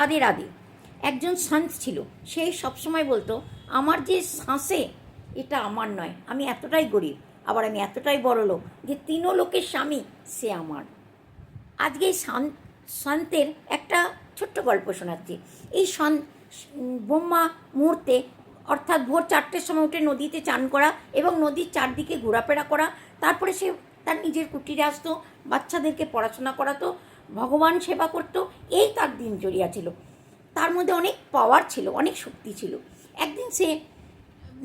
রাধে রাধে। একজন সন্ত ছিল, সেই সবসময় বলতো আমার যে শ্বাসে এটা আমার নয়, আমি এতটাই গরিব, আবার আমি এতটাই বড়লোক যে তিনও লোকের স্বামী সে আমার। আজকে এই সন্তের একটা ছোট্ট গল্প শোনাচ্ছি। এই ব্রহ্মা মুহূর্তে অর্থাৎ ভোর 4টের সময় উঠে নদীতে চান করা এবং নদীর চারদিকে ঘোরাফেরা করা, তারপরে সে তার নিজের কুটিরে আসতো, বাচ্চাদেরকে পড়াশোনা করাতো, ভগবান সেবা করতো, এই তার দিনচর্যা ছিল। তার মধ্যে অনেক পাওয়ার ছিল, অনেক শক্তি ছিল। একদিন সে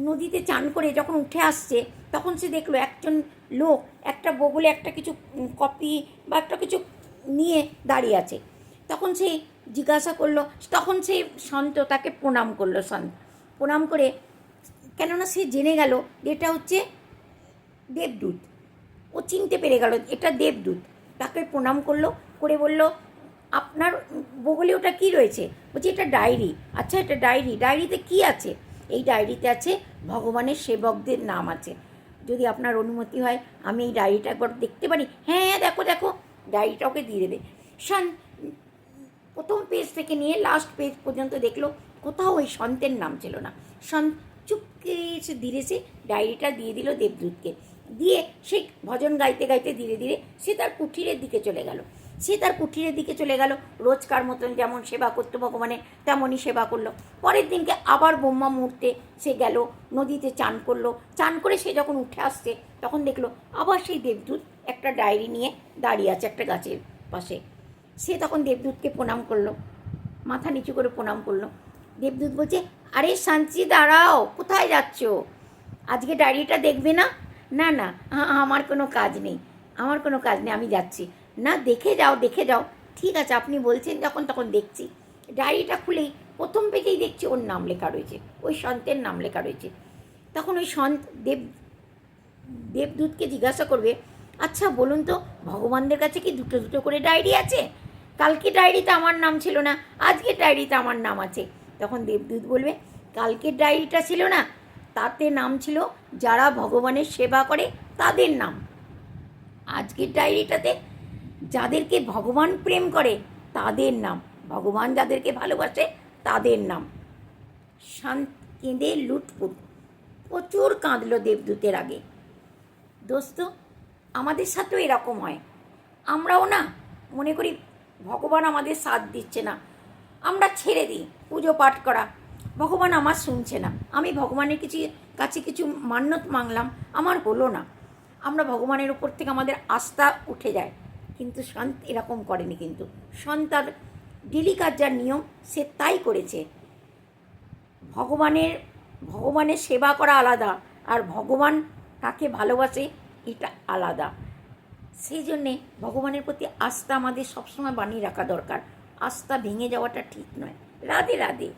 নদীতে চান করে যখন উঠে আসছে, তখন সে দেখলো একজন লোক একটা বগলে একটা কিছু কপি বা একটা কিছু নিয়ে দাঁড়িয়ে আছে। তখন সে জিজ্ঞাসা করলো, তখন সে সন্ত তাকে প্রণাম করলো। প্রণাম করে, কেননা সে জেনে গেল যে এটা হচ্ছে দেবদূত, ও চিনতে পেরে গেল এটা দেবদূত। তাকে প্রণাম করলো, করে বলল, আপনার বগলে ওটা কী রয়েছে? বলছি এটা ডায়েরি। আচ্ছা, এটা ডায়েরিতে কি আছে? এই ডায়েরিতে আছে ভগবানের সেবকদের নাম আছে। যদি আপনার অনুমতি হয় আমি এই ডায়েরিটা একবার দেখতে পারি? হ্যাঁ, দেখো দেখো। ডায়েরিটা ওকে দিয়ে দেবে। প্রথম পেজ থেকে নিয়ে লাস্ট পেজ পর্যন্ত দেখলো, কোথাও ওই সন্তের নাম ছিল না। সন্ত চুপকে এসে ধীরে সে ডায়েরিটা দিয়ে দিল দেবদূতকে। দিয়ে সে ভজন গাইতে গাইতে ধীরে ধীরে সে তার কুঠিরের দিকে চলে গেল। রোজকার মতন যেমন সেবা করতো ভগবানের, তেমনই সেবা করলো। পরের দিনকে আবার ব্রহ্মা মুহূর্তে সে গেল, নদীতে চান করলো। চান করে সে যখন উঠে আসছে, তখন দেখলো আবার সেই দেবদূত একটা ডায়েরি নিয়ে দাঁড়িয়ে আছে একটা গাছের পাশে। সে তখন দেবদূতকে প্রণাম করলো, মাথা নিচু করে প্রণাম করলো। দেবদূত বলছে, আরে শান্তি, দাঁড়াও, কোথায় যাচ্ছ? আজকে ডায়েরিটা দেখবে না? না না, আমার কোনো কাজ নেই, আমি যাচ্ছি। না, দেখে যাও। ঠিক আছে, আপনি বলছেন যখন, তখন দেখছি। ডায়েরিটা খুলেই প্রথম পেজেই দেখছি ওর নাম লেখা রয়েছে, ওই সন্তের নাম লেখা রয়েছে। তখন ওই সন্ত দেবদূতকে জিজ্ঞাসা করবে, আচ্ছা বলুন তো, ভগবানদের কাছে কি দুটো দুটো করে ডায়েরি আছে? কালকে ডায়েরিতে আমার নাম ছিল না, আজকের ডায়েরিতে আমার নাম আছে। তখন দেবদূত বলবে, কালকের ডায়েরিটা ছিল না, তাতে নাম ছিল যারা ভগবানের সেবা করে তাদের নাম। আজকের ডায়েরিটাতে যাদেরকে ভগবান প্রেম করে তাদের নাম, ভগবান যাদেরকে ভালোবাসে তাদের নাম। শান্ত কেঁদে লুটপুট, প্রচুর কাঁদলো দেবদূতের আগে। দোস্ত, আমাদের সাথেও এরকম হয়। আমরাও না মনে করি ভগবান আমাদের সাথ দিচ্ছে না, আমরা ছেড়ে দিই পুজো পাঠ করা। ভগবান আমার শুনছে না, আমি ভগবানের কাছে কিছু মান্যত মাংলাম, আমার হলো না। আমরা ভগবানের উপর থেকে আমাদের আস্থা উঠে যায়। কিন্তু সন্ত এরকম করেনি। কিন্তু সন্ত তার ডেলি কাজ যার নিয়ম, সে তাই করেছে। ভগবানের সেবা করা আলাদা, আর ভগবান কাকে ভালোবাসে এটা আলাদা। সেই জন্যে ভগবানের প্রতি আস্থা আমাদের সবসময় বানিয়ে রাখা দরকার। আস্থা ভেঙে যাওয়াটা ঠিক নয়। রাধে রাধে।